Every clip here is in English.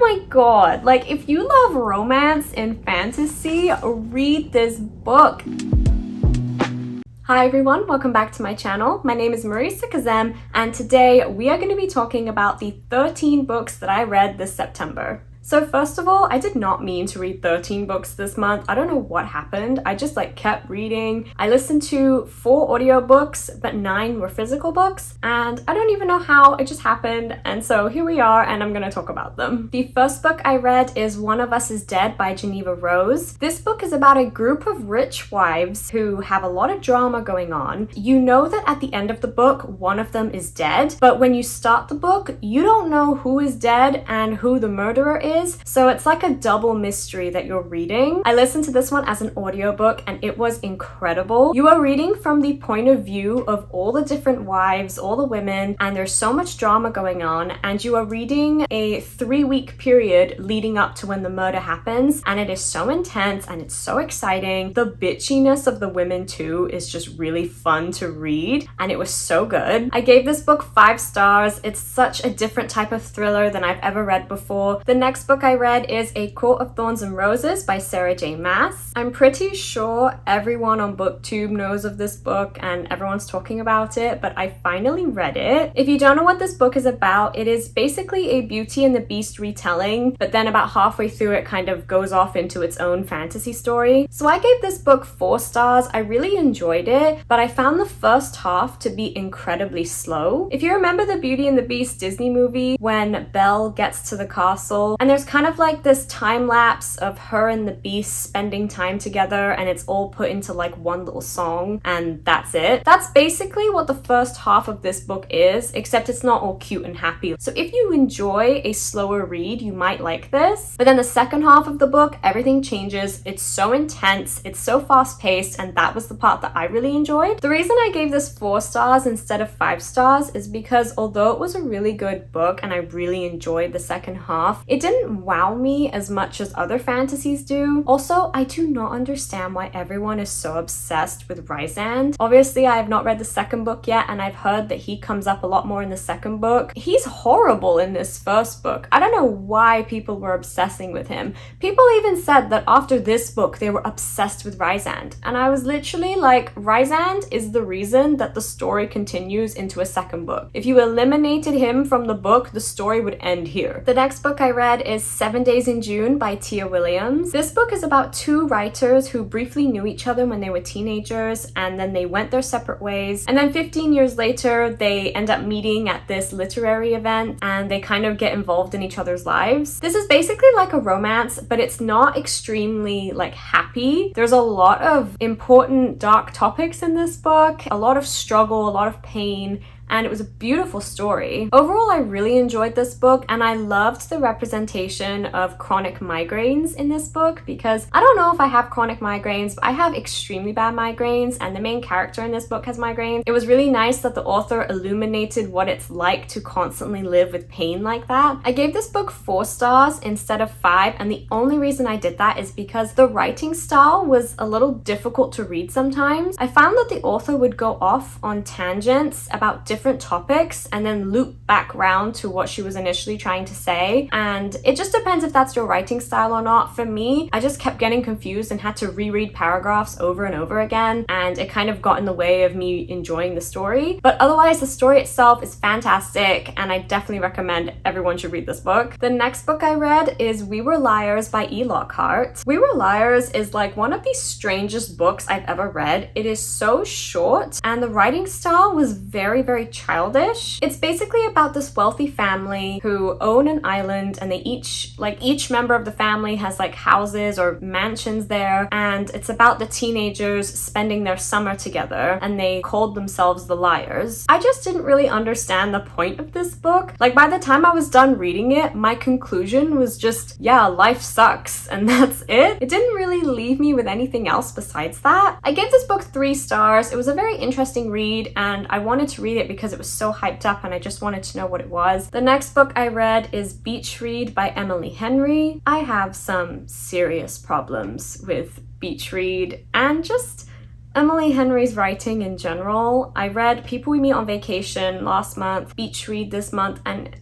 my god, like if you love romance and fantasy, read this book. Hi everyone, welcome back to my channel. My name is Marisa Kazem, and today we are going to be talking about the 13 books that I read this September. So first of all, I did not mean to read 13 books this month. I don't know what happened. I just kept reading. I listened to 4 audiobooks, but 9 were physical books, and I don't even know how, it just happened. And so here we are, and I'm gonna talk about them. The first book I read is One of Us is Dead by Geneva Rose. This book is about a group of rich wives who have a lot of drama going on. You know that at the end of the book, one of them is dead, but when you start the book, you don't know who is dead and who the murderer is. So it's like a double mystery that you're reading. I listened to this one as an audiobook and it was incredible. You are reading from the point of view of all the different wives, all the women, and there's so much drama going on, and you are reading a 3-week period leading up to when the murder happens, and it is so intense and it's so exciting. The bitchiness of the women too is just really fun to read, and it was so good. I gave this book 5 stars. It's such a different type of thriller than I've ever read before. The next book I read is A Court of Thorns and Roses by Sarah J. Maas. I'm pretty sure everyone on booktube knows of this book and everyone's talking about it, but I finally read it. If you don't know what this book is about, it is basically a Beauty and the Beast retelling, but then about halfway through it kind of goes off into its own fantasy story. So I gave this book 4 stars. I really enjoyed it, but I found the first half to be incredibly slow. If you remember the Beauty and the Beast Disney movie, when Belle gets to the castle and there's kind of like this time lapse of her and the Beast spending time together, and it's all put into one little song, and that's it. That's basically what the first half of this book is, except it's not all cute and happy. So if you enjoy a slower read, you might like this. But then the second half of the book, everything changes. It's so intense, it's so fast paced, and that was the part that I really enjoyed. The reason I gave this 4 stars instead of 5 stars is because although it was a really good book and I really enjoyed the second half, it didn't wow me as much as other fantasies do. Also, I do not understand why everyone is so obsessed with Rysand. Obviously, I have not read the second book yet, and I've heard that he comes up a lot more in the second book. He's horrible in this first book. I don't know why people were obsessing with him. People even said that after this book, they were obsessed with Rysand. And I was literally like, Rysand is the reason that the story continues into a second book. If you eliminated him from the book, the story would end here. The next book I read is 7 Days in June by Tia Williams. This book is about 2 writers who briefly knew each other when they were teenagers, and then they went their separate ways. And then 15 years later, they end up meeting at this literary event, and they kind of get involved in each other's lives. This is basically like a romance, but it's not extremely happy. There's a lot of important dark topics in this book, a lot of struggle, a lot of pain, and it was a beautiful story. Overall, I really enjoyed this book, and I loved the representation of chronic migraines in this book, because I don't know if I have chronic migraines, but I have extremely bad migraines, and the main character in this book has migraines. It was really nice that the author illuminated what it's like to constantly live with pain like that. I gave this book 4 stars instead of 5, and the only reason I did that is because the writing style was a little difficult to read sometimes. I found that the author would go off on tangents about different topics and then loop back round to what she was initially trying to say, and it just depends if that's your writing style or not. For me, I just kept getting confused and had to reread paragraphs over and over again, and it kind of got in the way of me enjoying the story. But otherwise, the story itself is fantastic, and I definitely recommend everyone should read this book. The next book I read is We Were Liars by E. Lockhart. We Were Liars is one of the strangest books I've ever read. It is so short, and the writing style was very childish. It's basically about this wealthy family who own an island, and they each member of the family has houses or mansions there, and it's about the teenagers spending their summer together, and they called themselves the Liars. I just didn't really understand the point of this book. By the time I was done reading it, my conclusion was just, yeah, life sucks, and that's it. It didn't really leave me with anything else besides that. I gave this book 3 stars. It was a very interesting read, and I wanted to read it because it was so hyped up and I just wanted to know what it was. The next book I read is Beach Read by Emily Henry. I have some serious problems with Beach Read and just Emily Henry's writing in general. I read People We Meet on Vacation last month, Beach Read this month, and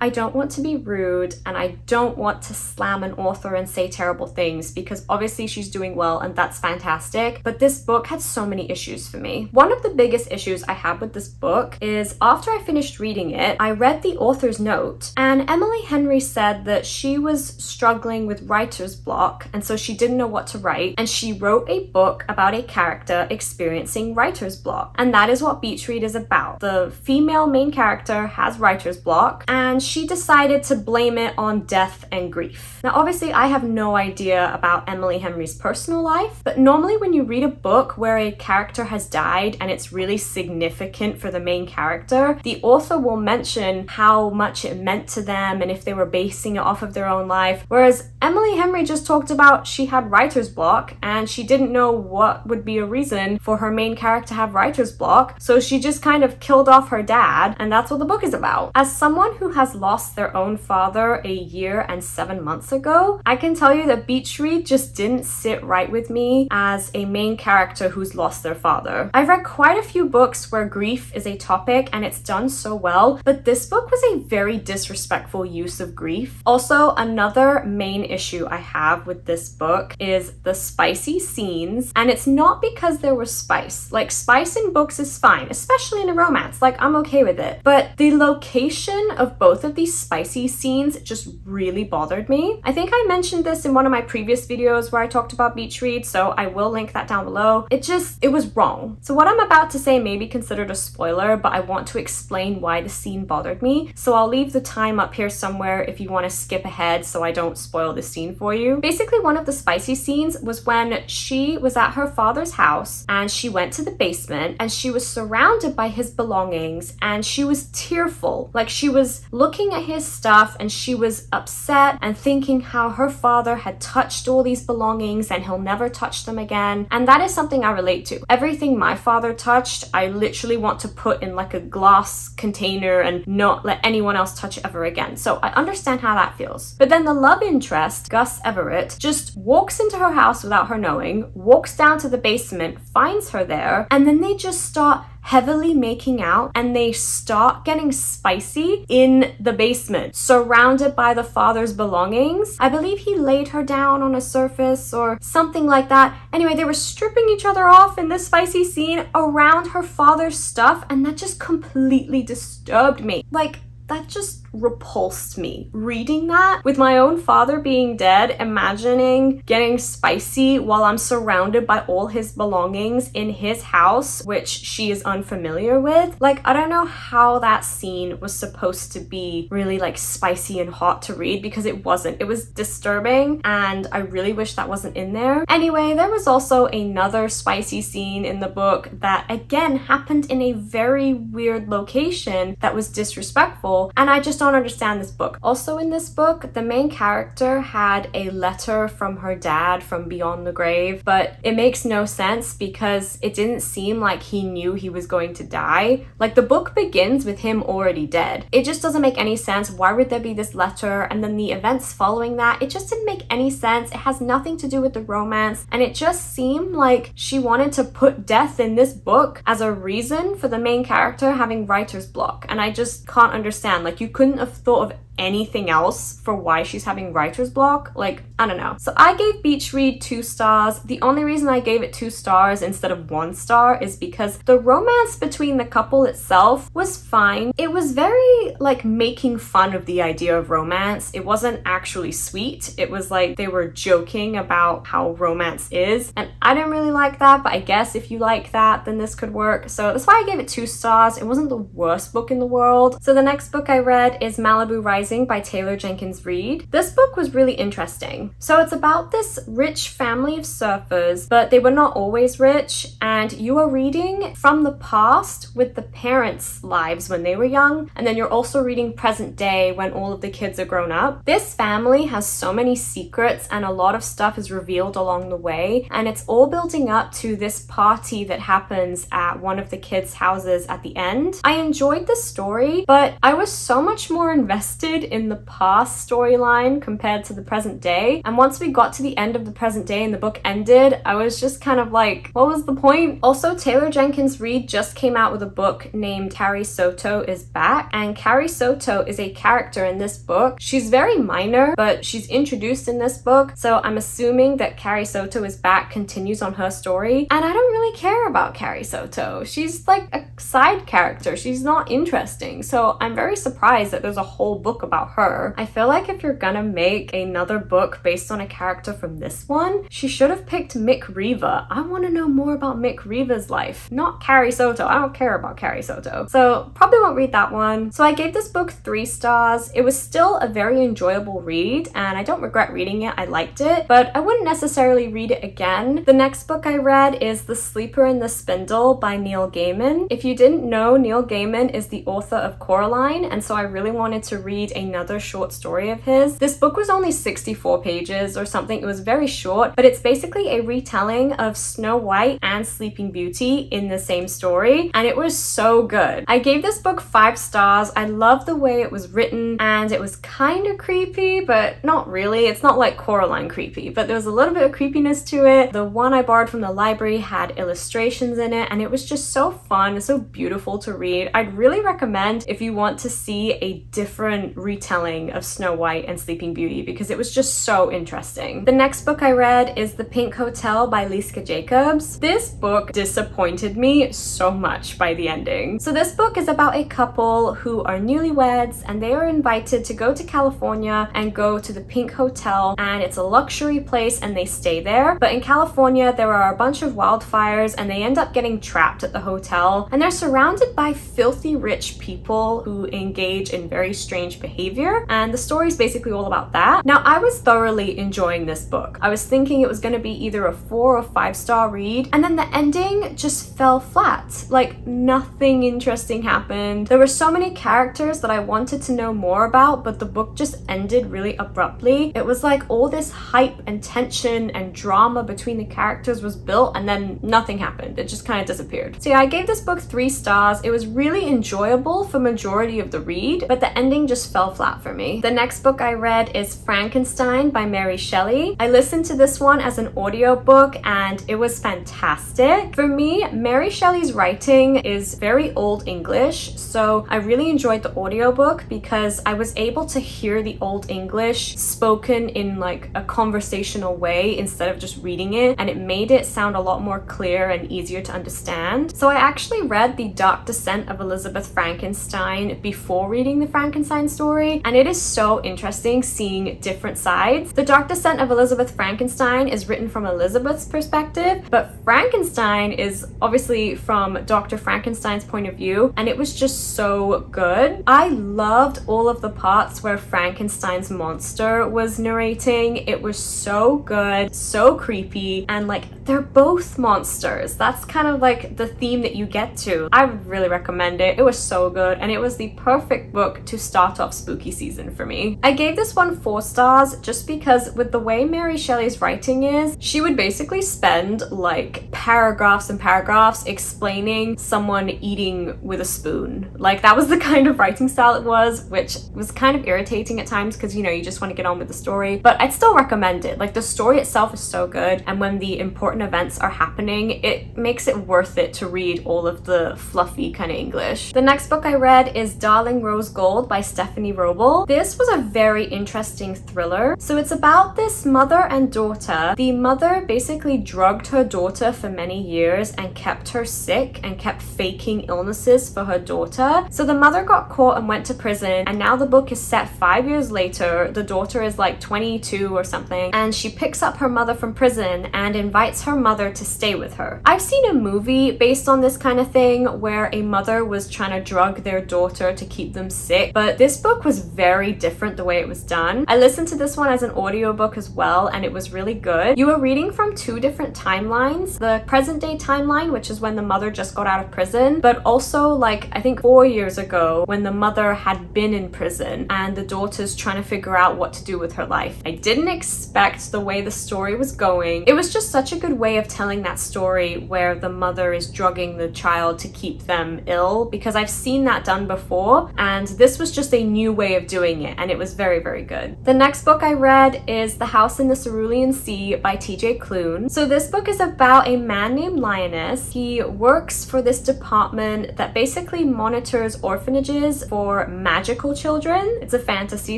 I don't want to be rude and I don't want to slam an author and say terrible things because obviously she's doing well and that's fantastic, but this book had so many issues for me. One of the biggest issues I had with this book is after I finished reading it, I read the author's note, and Emily Henry said that she was struggling with writer's block and so she didn't know what to write, and she wrote a book about a character experiencing writer's block. And that is what Beach Read is about. The female main character has writer's block and she decided to blame it on death and grief. Now obviously I have no idea about Emily Henry's personal life, but normally when you read a book where a character has died and it's really significant for the main character, the author will mention how much it meant to them and if they were basing it off of their own life. Whereas Emily Henry just talked about she had writer's block and she didn't know what would be a reason for her main character to have writer's block, so she just kind of killed off her dad, and that's what the book is about. As someone who has lost their own father a year and 7 months ago, I can tell you that Beach Read just didn't sit right with me as a main character who's lost their father. I've read quite a few books where grief is a topic and it's done so well, but this book was a very disrespectful use of grief. Also, another main issue I have with this book is the spicy scenes, and it's not because there was spice. Like, spice in books is fine, especially in a romance. Like, I'm okay with it. But the location of both of these spicy scenes just really bothered me. I think I mentioned this in one of my previous videos where I talked about Beach Read, so I will link that down below. It was wrong. So what I'm about to say may be considered a spoiler, but I want to explain why the scene bothered me. So I'll leave the time up here somewhere if you want to skip ahead so I don't spoil the scene for you. Basically, one of the spicy scenes was when she was at her father's house and she went to the basement and she was surrounded by his belongings and she was tearful. Like, she was looking at his stuff and she was upset and thinking how her father had touched all these belongings and he'll never touch them again. And that is something I relate to. Everything my father touched, I literally want to put in like a glass container and not let anyone else touch it ever again. So I understand how that feels. But then the love interest, Gus Everett, just walks into her house without her knowing, walks down to the basement, finds her there, and then they just start heavily making out and they start getting spicy in the basement, surrounded by the father's belongings. I believe he laid her down on a surface or something like that. Anyway, they were stripping each other off in this spicy scene around her father's stuff, and that just completely disturbed me. Like, that just repulsed me. Reading that with my own father being dead, imagining getting spicy while I'm surrounded by all his belongings in his house, which she is unfamiliar with. Like, I don't know how that scene was supposed to be really like spicy and hot to read, because it wasn't. It was disturbing and I really wish that wasn't in there. Anyway, there was also another spicy scene in the book that again happened in a very weird location that was disrespectful, and I just don't understand this book. Also in this book, the main character had a letter from her dad from beyond the grave, but it makes no sense because it didn't seem like he knew he was going to die. Like, the book begins with him already dead. It just doesn't make any sense. Why would there be this letter? And then the events following that, it just didn't make any sense. It has nothing to do with the romance, and it just seemed like she wanted to put death in this book as a reason for the main character having writer's block, and I just can't understand. Like, you couldn't have thought of anything else for why she's having writer's block. Like, I don't know. So I gave Beach Read 2 stars. The only reason I gave it 2 stars instead of 1 star is because the romance between the couple itself was fine. It was very like making fun of the idea of romance. It wasn't actually sweet. It was like they were joking about how romance is, and I didn't really like that, but I guess if you like that, then this could work. So that's why I gave it 2 stars. It wasn't the worst book in the world. So the next book I read is Malibu Rising by Taylor Jenkins Reid. This book was really interesting. So it's about this rich family of surfers, but they were not always rich, and you are reading from the past with the parents' lives when they were young, and then you're also reading present day when all of the kids are grown up. This family has so many secrets and a lot of stuff is revealed along the way, and it's all building up to this party that happens at one of the kids' houses at the end. I enjoyed the story, but I was so much more invested interested in the past storyline compared to the present day. And once we got to the end of the present day and the book ended, I was just kind of like, what was the point? Also, Taylor Jenkins Reid just came out with a book named Carrie Soto is Back, and Carrie Soto is a character in this book. She's very minor, but she's introduced in this book, so I'm assuming that Carrie Soto is Back continues on her story, and I don't really care about Carrie Soto. She's like a side character. She's not interesting, so I'm very surprised that there's a whole book about her. I feel like if you're gonna make another book based on a character from this one, she should have picked Mick Reaver. I want to know more about Mick Reaver's life, not Carrie Soto. I don't care about Carrie Soto, so probably won't read that one. So I gave this book 3 stars. It was still a very enjoyable read, and I don't regret reading it. I liked it, but I wouldn't necessarily read it again. The next book I read is The Sleeper and the Spindle by Neil Gaiman. If you didn't know, Neil Gaiman is the author of Coraline, and so I really wanted to read another short story of his. This book was only 64 pages or something. It was very short, but it's basically a retelling of Snow White and Sleeping Beauty in the same story, and it was so good. I gave this book 5 stars. I love the way it was written, and it was kind of creepy, but not really. It's not like Coraline creepy, but there was a little bit of creepiness to it. The one I borrowed from the library had illustrations in it, and it was just so fun and so beautiful to read. I'd really recommend if you want to see a different retelling of Snow White and Sleeping Beauty, because it was just so interesting. The next book I read is The Pink Hotel by Liska Jacobs. This book disappointed me so much by the ending. So this book is about a couple who are newlyweds, and they are invited to go to California and go to the Pink Hotel, and it's a luxury place and they stay there. But in California, there are a bunch of wildfires and they end up getting trapped at the hotel, and they're surrounded by filthy rich people who engage in very strange behavior, and the story is basically all about that. Now, I was thoroughly enjoying this book. I was thinking it was going to be either a 4 or 5 star read, and then the ending just fell flat. Like, nothing interesting happened. There were so many characters that I wanted to know more about, but the book just ended really abruptly. It was like all this hype and tension and drama between the characters was built, and then nothing happened. It just kind of disappeared. So yeah, I gave this book 3 stars. It was really enjoyable for majority of the read, but the ending just fell flat for me. The next book I read is Frankenstein by Mary Shelley. I listened to this one as an audiobook, and it was fantastic. For me, Mary Shelley's writing is very Old English, so I really enjoyed the audiobook because I was able to hear the Old English spoken in like a conversational way instead of just reading it, and it made it sound a lot more clear and easier to understand. So I actually read The Dark Descent of Elizabeth Frankenstein before reading the Frankenstein story, and it is so interesting seeing different sides. The Dark Descent of Elizabeth Frankenstein is written from Elizabeth's perspective, but Frankenstein is obviously from Dr. Frankenstein's point of view, and it was just so good. I loved all of the parts where Frankenstein's monster was narrating. It was so good, so creepy, and like, they're both monsters. That's kind of like the theme that you get to. I would really recommend it. It was so good, and it was the perfect book to start off spooky season for me. I gave this one 4 stars just because with the way Mary Shelley's writing is, she would basically spend like paragraphs and paragraphs explaining someone eating with a spoon. Like, that was the kind of writing style it was, which was kind of irritating at times because, you know, you just want to get on with the story, but I'd still recommend it. Like, the story itself is so good, and when the important events are happening, it makes it worth it to read all of the fluffy kind of English. The next book I read is Darling Rose Gold by Stephanie Roble. This was a very interesting thriller. So it's about this mother and daughter. The mother basically drugged her daughter for many years and kept her sick and kept faking illnesses for her daughter. So the mother got caught and went to prison, and now the book is set 5 years later. The daughter is like 22 or something, and she picks up her mother from prison and invites her mother to stay with her. I've seen a movie based on this kind of thing where a mother was trying to drug their daughter to keep them sick, but this book was very different the way it was done. I listened to this one as an audiobook as well, and it was really good. You were reading from 2 different timelines. The present day timeline, which is when the mother just got out of prison, but also like I think 4 years ago when the mother had been in prison and the daughter's trying to figure out what to do with her life. I didn't expect the way the story was going. It was just such a good way of telling that story where the mother is drugging the child to keep them ill, because I've seen that done before, and this was just a new new way of doing it, and it was very, very good. The next book I read is The House in the Cerulean Sea by TJ Klune. So this book is about a man named Linus. He works for this department that basically monitors orphanages for magical children. It's a fantasy,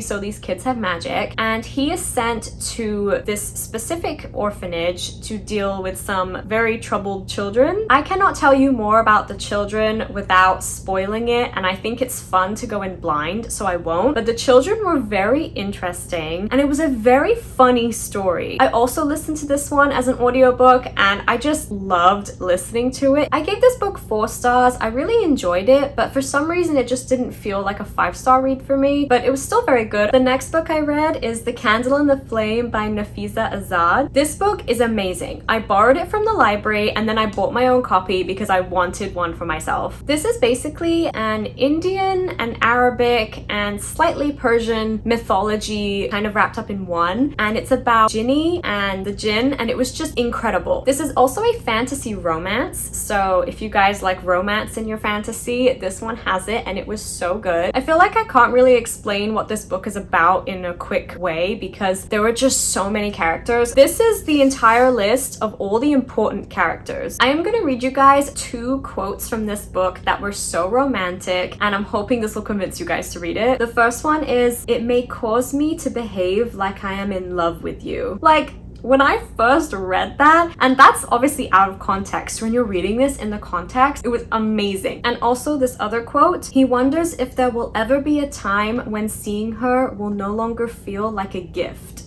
so these kids have magic, and he is sent to this specific orphanage to deal with some very troubled children. I cannot tell you more about the children without spoiling it, and I think it's fun to go in blind, so I won't. But the children were very interesting, and it was a very funny story. I also listened to this one as an audiobook, and I just loved listening to it. I gave this book 4 stars. I really enjoyed it, but for some reason it just didn't feel like a 5-star read for me, but it was still very good. The next book I read is The Candle and the Flame by Nafiza Azad. This book is amazing. I borrowed it from the library, and then I bought my own copy because I wanted one for myself. This is basically an Indian, an Arabic, and slightly Persian mythology kind of wrapped up in one, and it's about Jinni and the Jinn, and it was just incredible. This is also a fantasy romance, so if you guys like romance in your fantasy, this one has it, and it was so good. I feel like I can't really explain what this book is about in a quick way because there were just so many characters. This is the entire list of all the important characters. I am going to read you guys 2 quotes from this book that were so romantic, and I'm hoping this will convince you guys to read it. The first one is, "It may cause me to behave like I am in love with you." Like, when I first read that, and that's obviously out of context, when you're reading this in the context, it was amazing. And also this other quote, "He wonders if there will ever be a time when seeing her will no longer feel like a gift."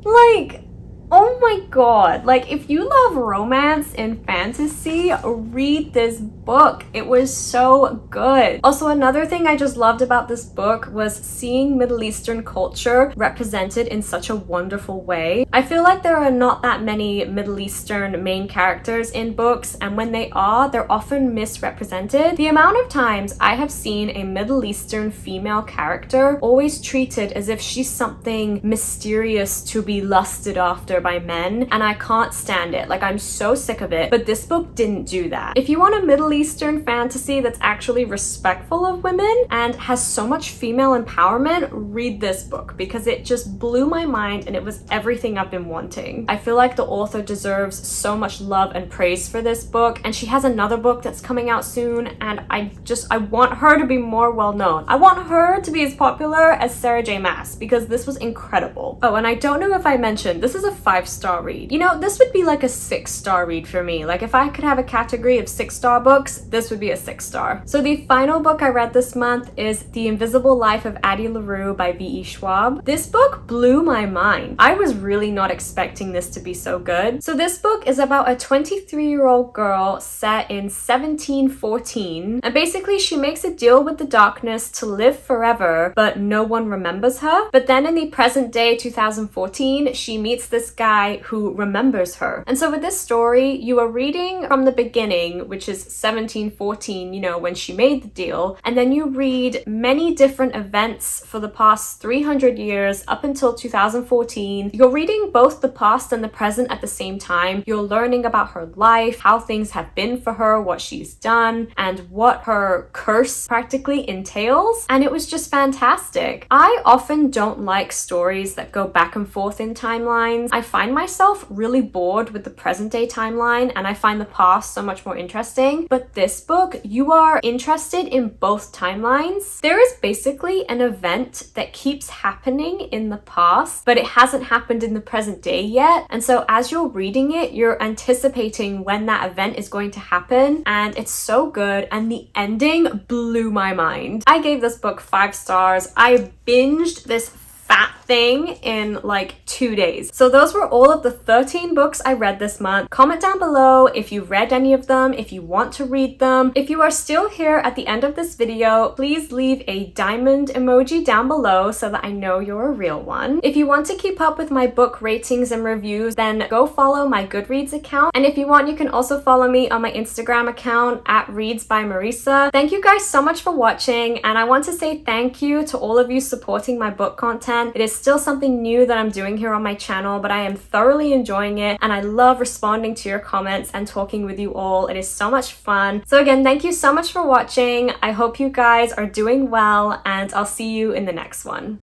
Like, oh my god, like if you love romance and fantasy, read this book. It was so good. Also, another thing I just loved about this book was seeing Middle Eastern culture represented in such a wonderful way. I feel like there are not that many Middle Eastern main characters in books, and when they are, they're often misrepresented. The amount of times I have seen a Middle Eastern female character always treated as if she's something mysterious to be lusted after by men, and I can't stand it. Like, I'm so sick of it. But this book didn't do that. If you want a Middle Eastern fantasy that's actually respectful of women and has so much female empowerment, read this book because it just blew my mind and it was everything I've been wanting. I feel like the author deserves so much love and praise for this book, and she has another book that's coming out soon, and I want her to be more well known. I want her to be as popular as Sarah J Maas because this was incredible. Oh, and I don't know if I mentioned, this is a 5-star read. You know, this would be like a 6-star read for me. Like, if I could have a category of 6-star books, this would be a 6-star. So the final book I read this month is The Invisible Life of Addie LaRue by V.E. Schwab. This book blew my mind. I was really not expecting this to be so good. So this book is about a 23-year-old girl set in 1714, and basically she makes a deal with the darkness to live forever, but no one remembers her. But then in the present day 2014, she meets this guy who remembers her. And so with this story, you are reading from the beginning, which is 1714, you know, when she made the deal, and then you read many different events for the past 300 years up until 2014. You're reading both the past and the present at the same time. You're learning about her life, how things have been for her, what she's done, and what her curse practically entails. And it was just fantastic. I often don't like stories that go back and forth in timelines. I find myself really bored with the present day timeline, and I find the past so much more interesting. But this book, you are interested in both timelines. There is basically an event that keeps happening in the past, but it hasn't happened in the present day yet. And so as you're reading it, you're anticipating when that event is going to happen, and it's so good, and the ending blew my mind. I gave this book 5 stars. I binged this fat thing in like 2 days. So those were all of the 13 books I read this month. Comment down below if you read any of them, if you want to read them. If you are still here at the end of this video, please leave a diamond emoji down below so that I know you're a real one. If you want to keep up with my book ratings and reviews, then go follow my Goodreads account. And if you want, you can also follow me on my Instagram account at Reads by Marisa. Thank you guys so much for watching, and I want to say thank you to all of you supporting my book content. It is still something new that I'm doing here here on my channel, but I am thoroughly enjoying it and I love responding to your comments and talking with you all. It is so much fun. So again, thank you so much for watching. I hope you guys are doing well and I'll see you in the next one.